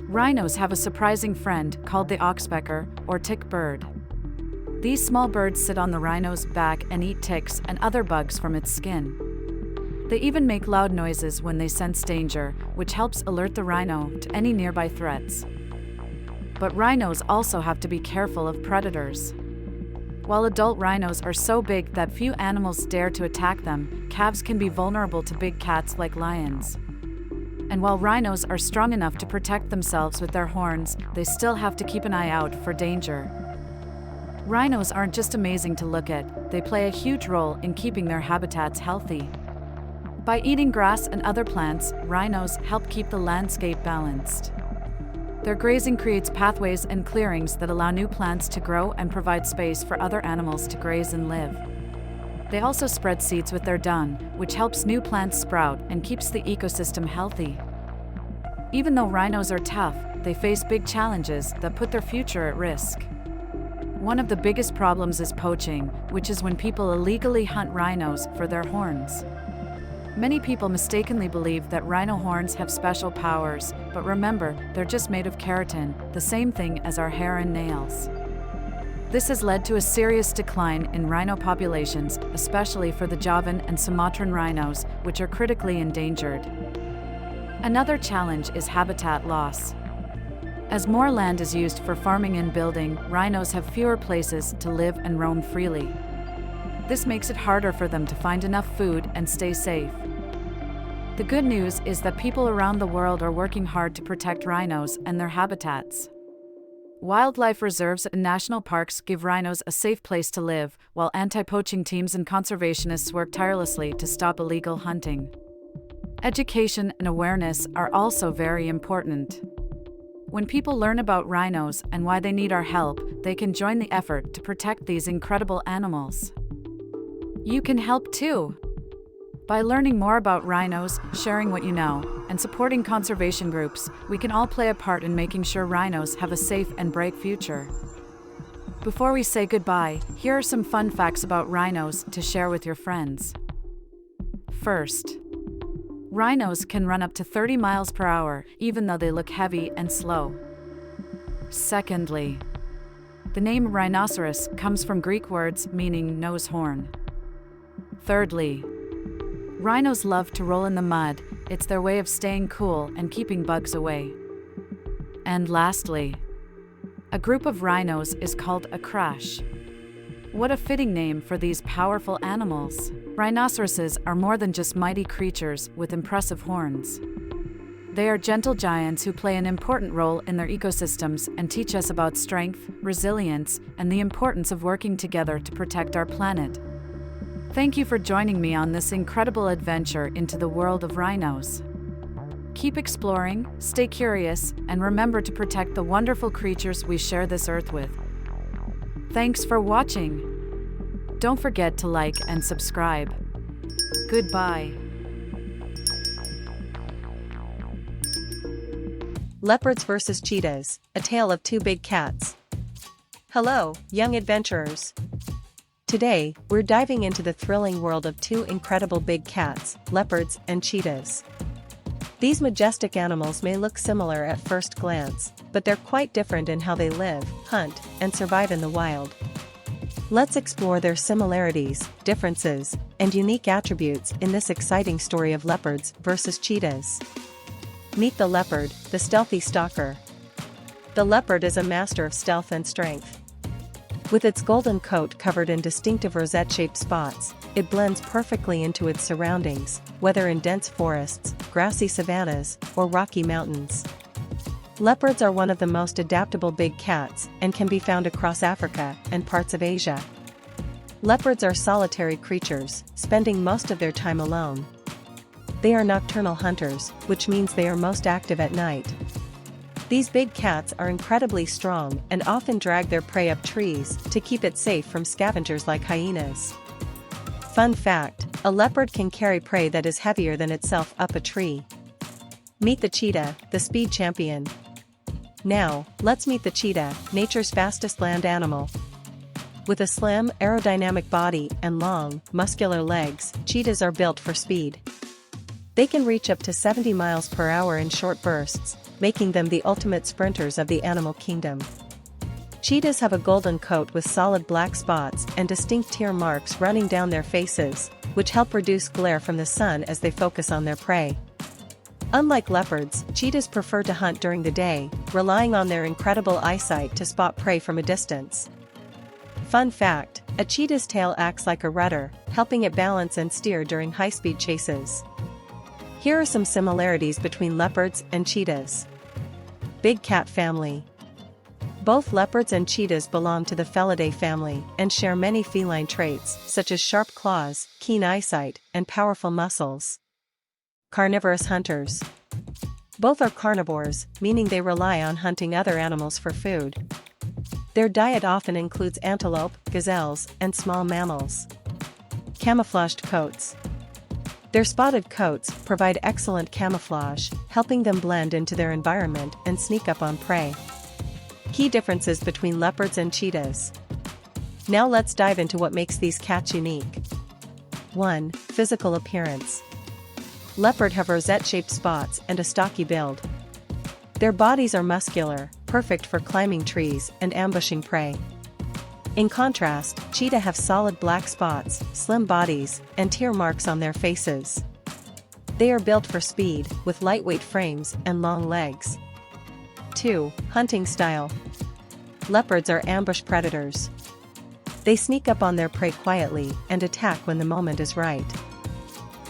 Rhinos have a surprising friend called the oxpecker, or tick bird. These small birds sit on the rhino's back and eat ticks and other bugs from its skin. They even make loud noises when they sense danger, which helps alert the rhino to any nearby threats. But rhinos also have to be careful of predators. While adult rhinos are so big that few animals dare to attack them, calves can be vulnerable to big cats like lions. And while rhinos are strong enough to protect themselves with their horns, they still have to keep an eye out for danger. Rhinos aren't just amazing to look at, they play a huge role in keeping their habitats healthy. By eating grass and other plants, rhinos help keep the landscape balanced. Their grazing creates pathways and clearings that allow new plants to grow and provide space for other animals to graze and live. They also spread seeds with their dung, which helps new plants sprout and keeps the ecosystem healthy. Even though rhinos are tough, they face big challenges that put their future at risk. One of the biggest problems is poaching, which is when people illegally hunt rhinos for their horns. Many people mistakenly believe that rhino horns have special powers, but remember, they're just made of keratin, the same thing as our hair and nails. This has led to a serious decline in rhino populations, especially for the Javan and Sumatran rhinos, which are critically endangered. Another challenge is habitat loss. As more land is used for farming and building, rhinos have fewer places to live and roam freely. This makes it harder for them to find enough food and stay safe. The good news is that people around the world are working hard to protect rhinos and their habitats. Wildlife reserves and national parks give rhinos a safe place to live, while anti-poaching teams and conservationists work tirelessly to stop illegal hunting. Education and awareness are also very important. When people learn about rhinos and why they need our help, they can join the effort to protect these incredible animals. You can help too. By learning more about rhinos, sharing what you know, and supporting conservation groups, we can all play a part in making sure rhinos have a safe and bright future. Before we say goodbye, here are some fun facts about rhinos to share with your friends. First, rhinos can run up to 30 miles per hour, even though they look heavy and slow. Secondly, the name rhinoceros comes from Greek words meaning nose horn. Thirdly, rhinos love to roll in the mud. It's their way of staying cool and keeping bugs away. And lastly, a group of rhinos is called a crash. What a fitting name for these powerful animals. Rhinoceroses are more than just mighty creatures with impressive horns. They are gentle giants who play an important role in their ecosystems and teach us about strength, resilience, and the importance of working together to protect our planet. Thank you for joining me on this incredible adventure into the world of rhinos. Keep exploring, stay curious, and remember to protect the wonderful creatures we share this earth with. Thanks for watching. Don't forget to like and subscribe. Goodbye. Leopards vs. cheetahs, a tale of two big cats. Hello, young adventurers. Today, we're diving into the thrilling world of two incredible big cats, leopards and cheetahs. These majestic animals may look similar at first glance, but they're quite different in how they live, hunt, and survive in the wild. Let's explore their similarities, differences, and unique attributes in this exciting story of leopards versus cheetahs. Meet the leopard, the stealthy stalker. The leopard is a master of stealth and strength. With its golden coat covered in distinctive rosette-shaped spots, it blends perfectly into its surroundings, whether in dense forests, grassy savannas, or rocky mountains. Leopards are one of the most adaptable big cats and can be found across Africa and parts of Asia. Leopards are solitary creatures, spending most of their time alone. They are nocturnal hunters, which means they are most active at night. These big cats are incredibly strong and often drag their prey up trees to keep it safe from scavengers like hyenas. Fun fact, a leopard can carry prey that is heavier than itself up a tree. Meet the cheetah, the speed champion. Now, let's meet the cheetah, nature's fastest land animal. With a slim, aerodynamic body and long, muscular legs, cheetahs are built for speed. They can reach up to 70 miles per hour in short bursts, making them the ultimate sprinters of the animal kingdom. Cheetahs have a golden coat with solid black spots and distinct tear marks running down their faces, which help reduce glare from the sun as they focus on their prey. Unlike leopards, cheetahs prefer to hunt during the day, relying on their incredible eyesight to spot prey from a distance. Fun fact, a cheetah's tail acts like a rudder, helping it balance and steer during high-speed chases. Here are some similarities between leopards and cheetahs. Big cat family. Both leopards and cheetahs belong to the Felidae family and share many feline traits such as sharp claws, keen eyesight, and powerful muscles. Carnivorous hunters. Both are carnivores, meaning they rely on hunting other animals for food. Their diet often includes antelope, gazelles, and small mammals. Camouflaged coats. Their spotted coats provide excellent camouflage, helping them blend into their environment and sneak up on prey. Key differences between leopards and cheetahs. Now let's dive into what makes these cats unique. 1. Physical appearance. Leopard have rosette-shaped spots and a stocky build. Their bodies are muscular, perfect for climbing trees and ambushing prey. In contrast, cheetah have solid black spots, slim bodies, and tear marks on their faces. They are built for speed, with lightweight frames and long legs. 2. Hunting style. Leopards are ambush predators. They sneak up on their prey quietly and attack when the moment is right.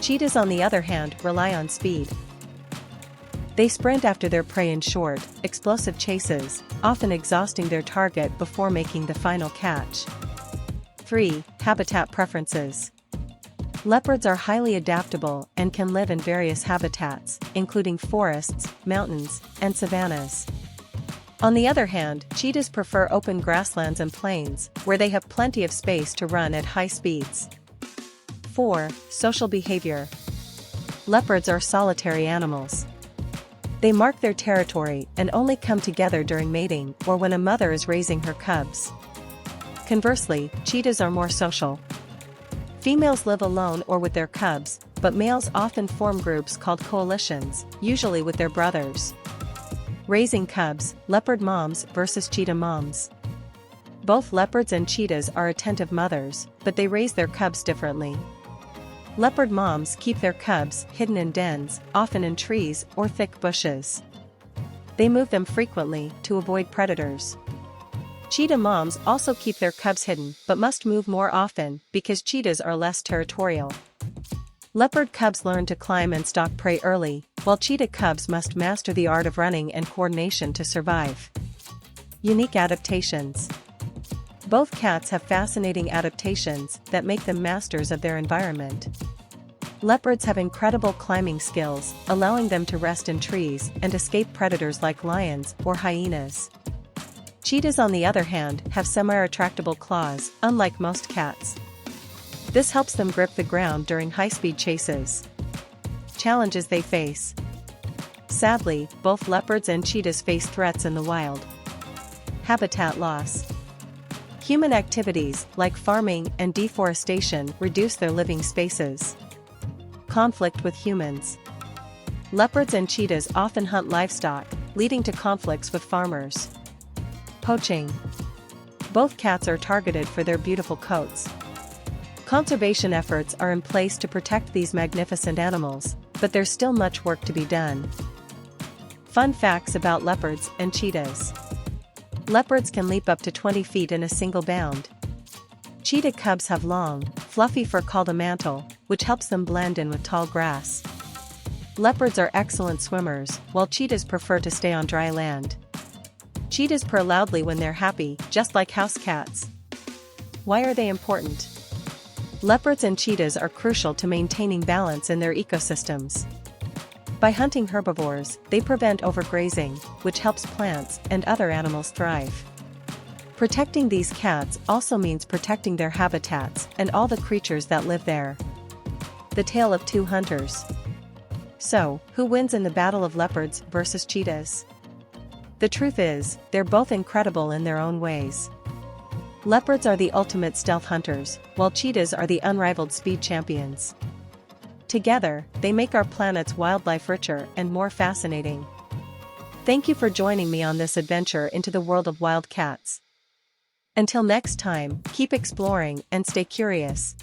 Cheetahs, on the other hand, rely on speed. They sprint after their prey in short, explosive chases, often exhausting their target before making the final catch. 3. Habitat preferences. Leopards are highly adaptable and can live in various habitats, including forests, mountains, and savannas. On the other hand, cheetahs prefer open grasslands and plains, where they have plenty of space to run at high speeds. 4. Social behavior. Leopards are solitary animals. They mark their territory and only come together during mating or when a mother is raising her cubs. Conversely, cheetahs are more social. Females live alone or with their cubs, but males often form groups called coalitions, usually with their brothers. Raising cubs, leopard moms versus cheetah moms. Both leopards and cheetahs are attentive mothers, but they raise their cubs differently. Leopard moms keep their cubs hidden in dens, often in trees or thick bushes. They move them frequently to avoid predators. Cheetah moms also keep their cubs hidden but must move more often because cheetahs are less territorial. Leopard cubs learn to climb and stalk prey early, while cheetah cubs must master the art of running and coordination to survive. Unique adaptations. Both cats have fascinating adaptations that make them masters of their environment. Leopards have incredible climbing skills, allowing them to rest in trees and escape predators like lions or hyenas. Cheetahs, on the other hand, have semi-retractable claws, unlike most cats. This helps them grip the ground during high-speed chases. Challenges they face. Sadly, both leopards and cheetahs face threats in the wild. Habitat loss. Human activities, like farming and deforestation, reduce their living spaces. Conflict with humans. Leopards and cheetahs often hunt livestock, leading to conflicts with farmers. Poaching. Both cats are targeted for their beautiful coats. Conservation efforts are in place to protect these magnificent animals, but there's still much work to be done. Fun facts about leopards and cheetahs. Leopards can leap up to 20 feet in a single bound. Cheetah cubs have long, fluffy fur called a mantle, which helps them blend in with tall grass. Leopards are excellent swimmers, while cheetahs prefer to stay on dry land. Cheetahs purr loudly when they're happy, just like house cats. Why are they important? Leopards and cheetahs are crucial to maintaining balance in their ecosystems. By hunting herbivores, they prevent overgrazing, which helps plants and other animals thrive. Protecting these cats also means protecting their habitats and all the creatures that live there. The tale of two hunters. So, who wins in the battle of leopards versus cheetahs? The truth is, they're both incredible in their own ways. Leopards are the ultimate stealth hunters, while cheetahs are the unrivaled speed champions. Together, they make our planet's wildlife richer and more fascinating. Thank you for joining me on this adventure into the world of wild cats. Until next time, keep exploring and stay curious.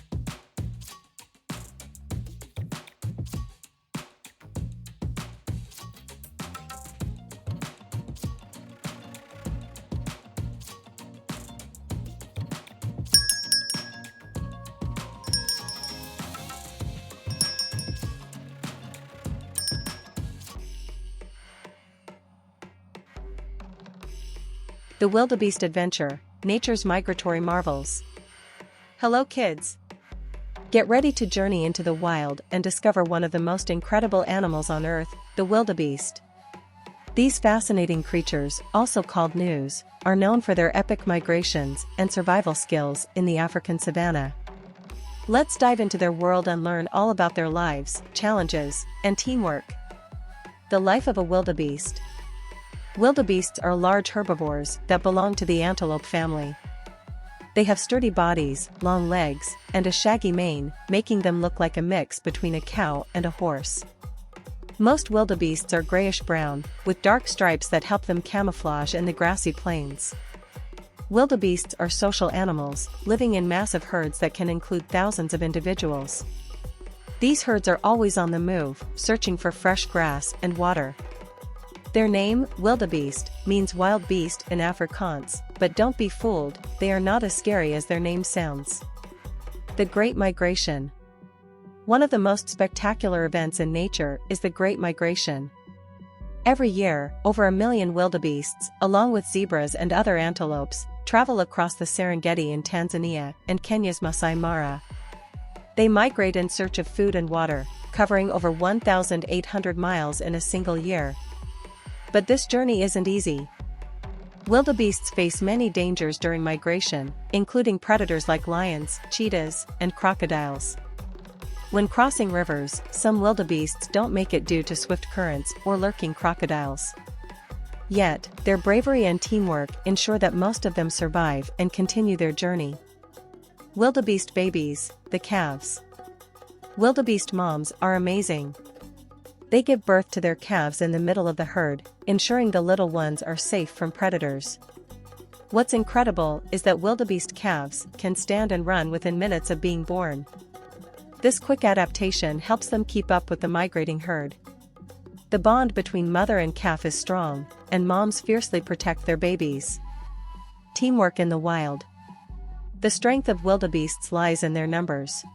The Wildebeest Adventure, Nature's Migratory Marvels. Hello kids! Get ready to journey into the wild and discover one of the most incredible animals on Earth, the wildebeest. These fascinating creatures, also called gnus, are known for their epic migrations and survival skills in the African savanna. Let's dive into their world and learn all about their lives, challenges, and teamwork. The life of a wildebeest. Wildebeests are large herbivores that belong to the antelope family. They have sturdy bodies, long legs, and a shaggy mane, making them look like a mix between a cow and a horse. Most wildebeests are grayish-brown, with dark stripes that help them camouflage in the grassy plains. Wildebeests are social animals, living in massive herds that can include thousands of individuals. These herds are always on the move, searching for fresh grass and water. Their name, wildebeest, means wild beast in Afrikaans, but don't be fooled, they are not as scary as their name sounds. The Great Migration. One of the most spectacular events in nature is the Great Migration. Every year, over 1 million wildebeests, along with zebras and other antelopes, travel across the Serengeti in Tanzania and Kenya's Masai Mara. They migrate in search of food and water, covering over 1,800 miles in a single year. But this journey isn't easy. Wildebeests face many dangers during migration, including predators like lions, cheetahs, and crocodiles. When crossing rivers, some wildebeests don't make it due to swift currents or lurking crocodiles. Yet, their bravery and teamwork ensure that most of them survive and continue their journey. Wildebeest babies, the calves. Wildebeest moms are amazing. They give birth to their calves in the middle of the herd, ensuring the little ones are safe from predators. What's incredible is that wildebeest calves can stand and run within minutes of being born. This quick adaptation helps them keep up with the migrating herd. The bond between mother and calf is strong, and moms fiercely protect their babies. Teamwork in the wild. The strength of wildebeests lies in their numbers.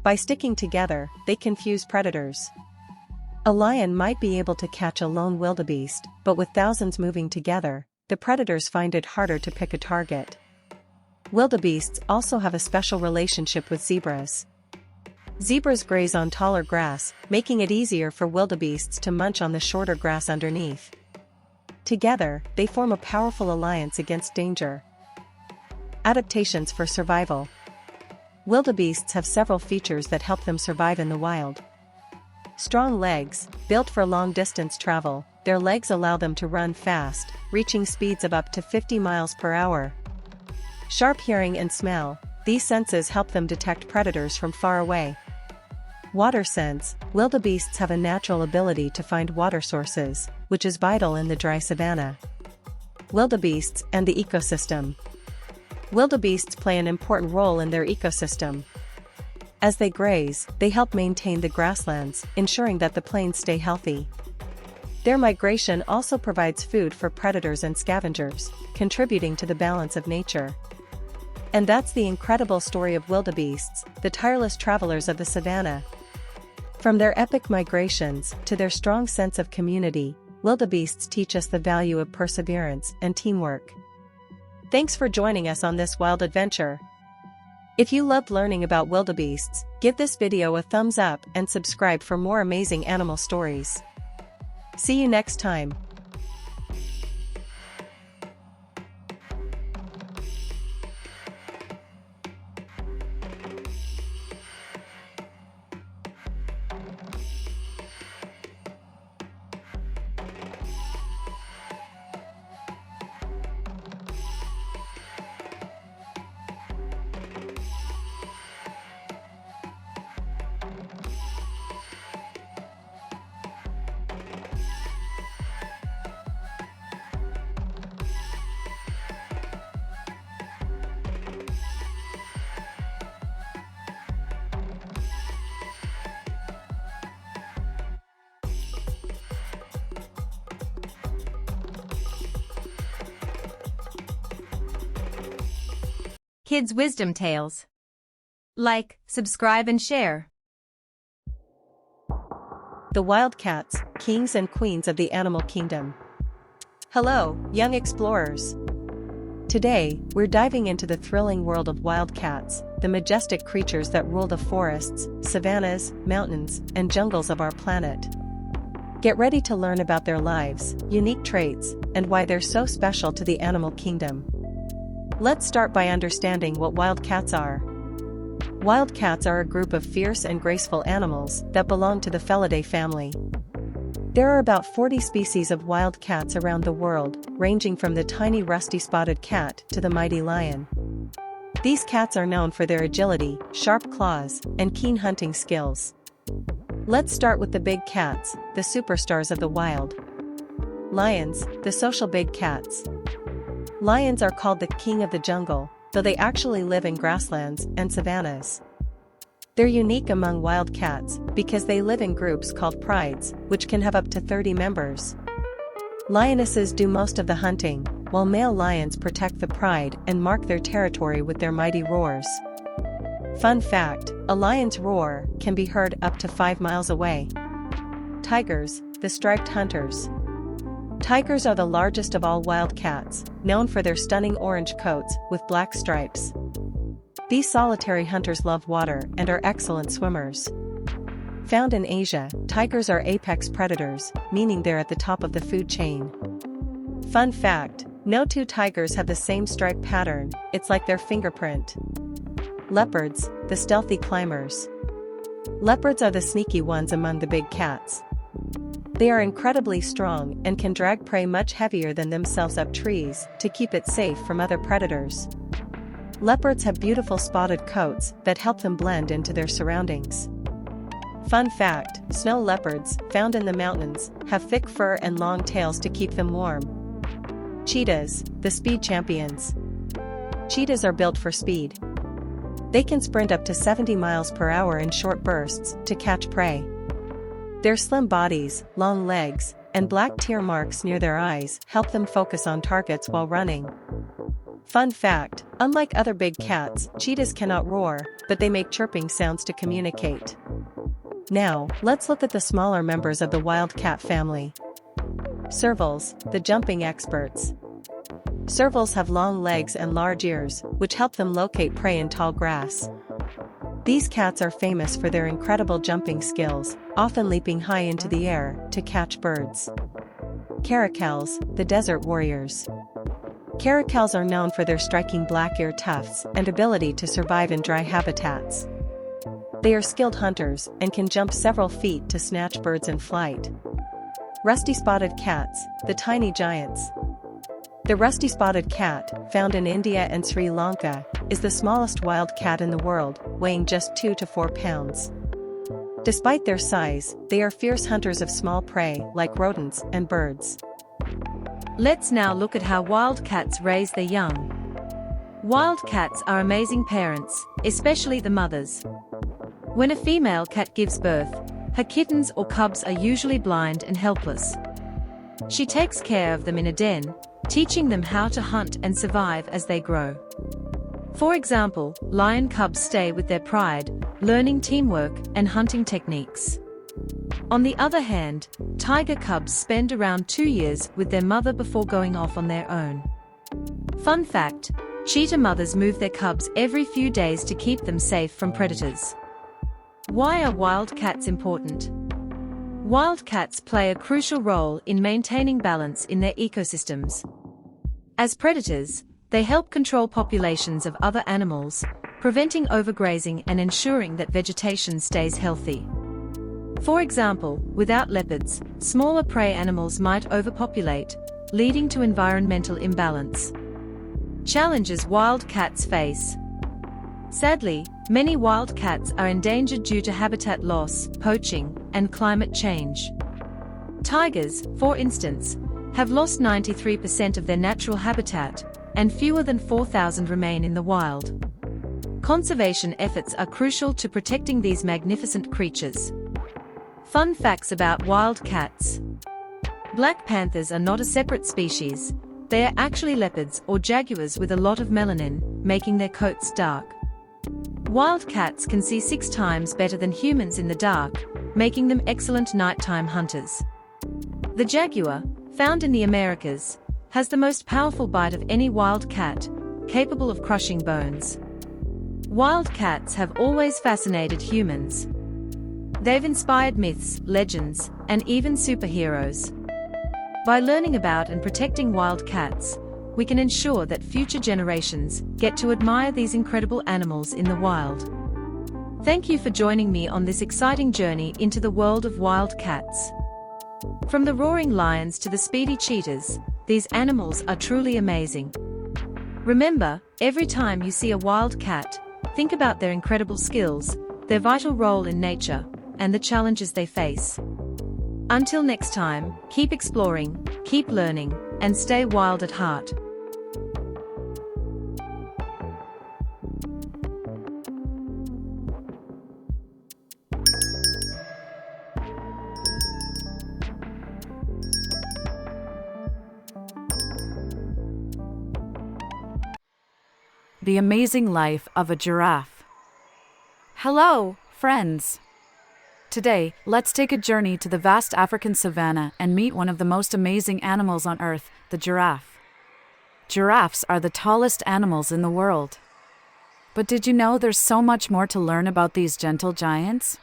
By sticking together, they confuse predators. A lion might be able to catch a lone wildebeest, but with thousands moving together, the predators find it harder to pick a target. Wildebeests also have a special relationship with zebras. Zebras graze on taller grass, making it easier for wildebeests to munch on the shorter grass underneath. Together, they form a powerful alliance against danger. Adaptations for survival. Wildebeests have several features that help them survive in the wild. Strong legs, built for long-distance travel, their legs allow them to run fast, reaching speeds of up to 50 miles per hour. Sharp hearing and smell, these senses help them detect predators from far away. Water sense, wildebeests have a natural ability to find water sources, which is vital in the dry savanna. Wildebeests and the ecosystem. Wildebeests play an important role in their ecosystem. As they graze, they help maintain the grasslands, ensuring that the plains stay healthy. Their migration also provides food for predators and scavengers, contributing to the balance of nature. And that's the incredible story of wildebeests, the tireless travelers of the savanna. From their epic migrations to their strong sense of community, wildebeests teach us the value of perseverance and teamwork. Thanks for joining us on this wild adventure. If you loved learning about wildebeests, give this video a thumbs up and subscribe for more amazing animal stories. See you next time. Kids' wisdom tales. Like, subscribe and share. The wildcats, kings and queens of the animal kingdom. Hello, young explorers. Today, we're diving into the thrilling world of wildcats, the majestic creatures that rule the forests, savannas, mountains, and jungles of our planet. Get ready to learn about their lives, unique traits, and why they're so special to the animal kingdom. Let's start by understanding what wild cats are. Wild cats are a group of fierce and graceful animals that belong to the Felidae family. There are about 40 species of wild cats around the world, ranging from the tiny rusty-spotted cat to the mighty lion. These cats are known for their agility, sharp claws, and keen hunting skills. Let's start with the big cats, the superstars of the wild. Lions, the social big cats. Lions are called the king of the jungle, though they actually live in grasslands and savannas. They're unique among wild cats because they live in groups called prides, which can have up to 30 members. Lionesses do most of the hunting, while male lions protect the pride and mark their territory with their mighty roars. Fun fact, a lion's roar can be heard up to 5 miles away. Tigers, the striped hunters. Tigers are the largest of all wild cats, known for their stunning orange coats with black stripes. These solitary hunters love water and are excellent swimmers. Found in Asia, tigers are apex predators, meaning they're at the top of the food chain. Fun fact, no two tigers have the same stripe pattern, it's like their fingerprint. Leopards, the stealthy climbers. Leopards are the sneaky ones among the big cats. They are incredibly strong and can drag prey much heavier than themselves up trees to keep it safe from other predators. Leopards have beautiful spotted coats that help them blend into their surroundings. Fun fact, snow leopards, found in the mountains, have thick fur and long tails to keep them warm. Cheetahs, the speed champions. Cheetahs are built for speed. They can sprint up to 70 miles per hour in short bursts to catch prey. Their slim bodies, long legs, and black tear marks near their eyes help them focus on targets while running. Fun fact, unlike other big cats, cheetahs cannot roar, but they make chirping sounds to communicate. Now, let's look at the smaller members of the wild cat family. Servals, the jumping experts. Servals have long legs and large ears, which help them locate prey in tall grass. These cats are famous for their incredible jumping skills, often leaping high into the air to catch birds. Caracals, the desert warriors. Caracals are known for their striking black ear tufts and ability to survive in dry habitats. They are skilled hunters and can jump several feet to snatch birds in flight. Rusty-spotted cats, the tiny giants. The rusty-spotted cat, found in India and Sri Lanka, is the smallest wild cat in the world, weighing just 2 to 4 pounds. Despite their size, they are fierce hunters of small prey like rodents and birds. Let's now look at how wild cats raise their young. Wild cats are amazing parents, especially the mothers. When a female cat gives birth, her kittens or cubs are usually blind and helpless. She takes care of them in a den, teaching them how to hunt and survive as they grow. For example, lion cubs stay with their pride, learning teamwork and hunting techniques. On the other hand, tiger cubs spend around 2 years with their mother before going off on their own. Fun fact, cheetah mothers move their cubs every few days to keep them safe from predators. Why are wild cats important? Wild cats play a crucial role in maintaining balance in their ecosystems. As predators, they help control populations of other animals, preventing overgrazing and ensuring that vegetation stays healthy. For example, without leopards, smaller prey animals might overpopulate, leading to environmental imbalance. Challenges wild cats face. Sadly, many wild cats are endangered due to habitat loss, poaching, and climate change. Tigers, for instance, have lost 93% of their natural habitat, and fewer than 4,000 remain in the wild. Conservation efforts are crucial to protecting these magnificent creatures. Fun facts about wild cats. Black panthers are not a separate species. They are actually leopards or jaguars with a lot of melanin, making their coats dark. Wild cats can see 6 times better than humans in the dark, making them excellent nighttime hunters. The jaguar, found in the Americas, has the most powerful bite of any wild cat, capable of crushing bones. Wild cats have always fascinated humans. They've inspired myths, legends, and even superheroes. By learning about and protecting wild cats, we can ensure that future generations get to admire these incredible animals in the wild. Thank you for joining me on this exciting journey into the world of wild cats. From the roaring lions to the speedy cheetahs, these animals are truly amazing. Remember, every time you see a wild cat, think about their incredible skills, their vital role in nature, and the challenges they face. Until next time, keep exploring, keep learning, and stay wild at heart. The amazing life of a giraffe. Hello, friends! Today, let's take a journey to the vast African savanna and meet one of the most amazing animals on Earth, the giraffe. Giraffes are the tallest animals in the world. But did you know there's so much more to learn about these gentle giants?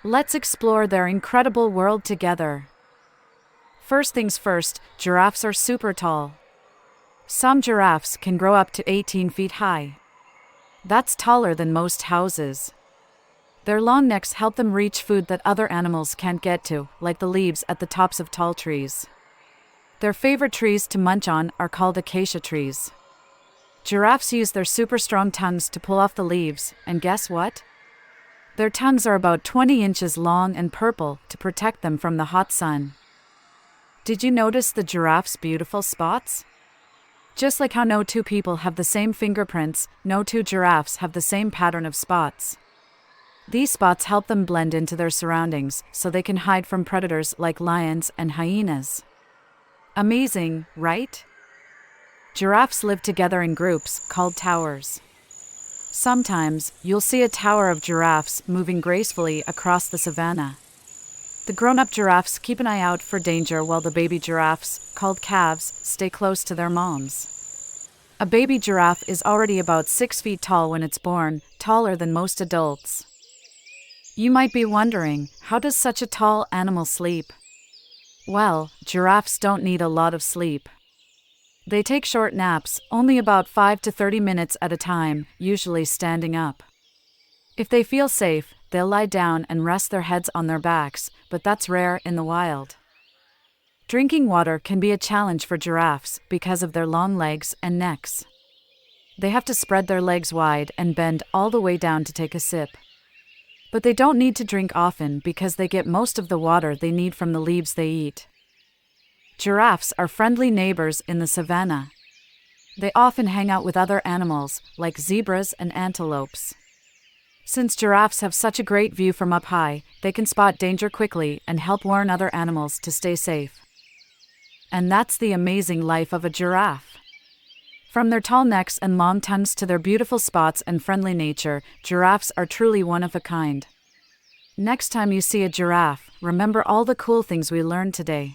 Let's explore their incredible world together. First things first, giraffes are super tall. Some giraffes can grow up to 18 feet high. That's taller than most houses. Their long necks help them reach food that other animals can't get to, like the leaves at the tops of tall trees. Their favorite trees to munch on are called acacia trees. Giraffes use their super strong tongues to pull off the leaves, and guess what? Their tongues are about 20 inches long and purple to protect them from the hot sun. Did you notice the giraffe's beautiful spots? Just like how no two people have the same fingerprints, no two giraffes have the same pattern of spots. These spots help them blend into their surroundings so they can hide from predators like lions and hyenas. Amazing, right? Giraffes live together in groups called towers. Sometimes, you'll see a tower of giraffes moving gracefully across the savanna. The grown-up giraffes keep an eye out for danger while the baby giraffes, called calves, stay close to their moms. A baby giraffe is already about 6 feet tall when it's born, taller than most adults. You might be wondering, how does such a tall animal sleep? Well, giraffes don't need a lot of sleep. They take short naps, only about 5 to 30 minutes at a time, usually standing up. If they feel safe, they'll lie down and rest their heads on their backs, but that's rare in the wild. Drinking water can be a challenge for giraffes because of their long legs and necks. They have to spread their legs wide and bend all the way down to take a sip. But they don't need to drink often because they get most of the water they need from the leaves they eat. Giraffes are friendly neighbors in the savanna. They often hang out with other animals, like zebras and antelopes. Since giraffes have such a great view from up high, they can spot danger quickly and help warn other animals to stay safe. And that's the amazing life of a giraffe. From their tall necks and long tongues to their beautiful spots and friendly nature, giraffes are truly one of a kind. Next time you see a giraffe, remember all the cool things we learned today.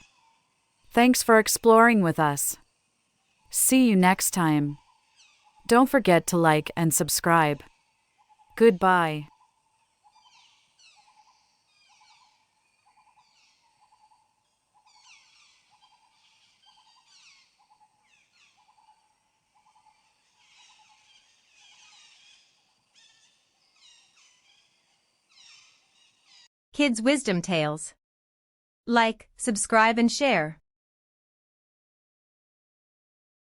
Thanks for exploring with us. See you next time. Don't forget to like and subscribe. Goodbye. Kids Wisdom Tales. Like, subscribe and share.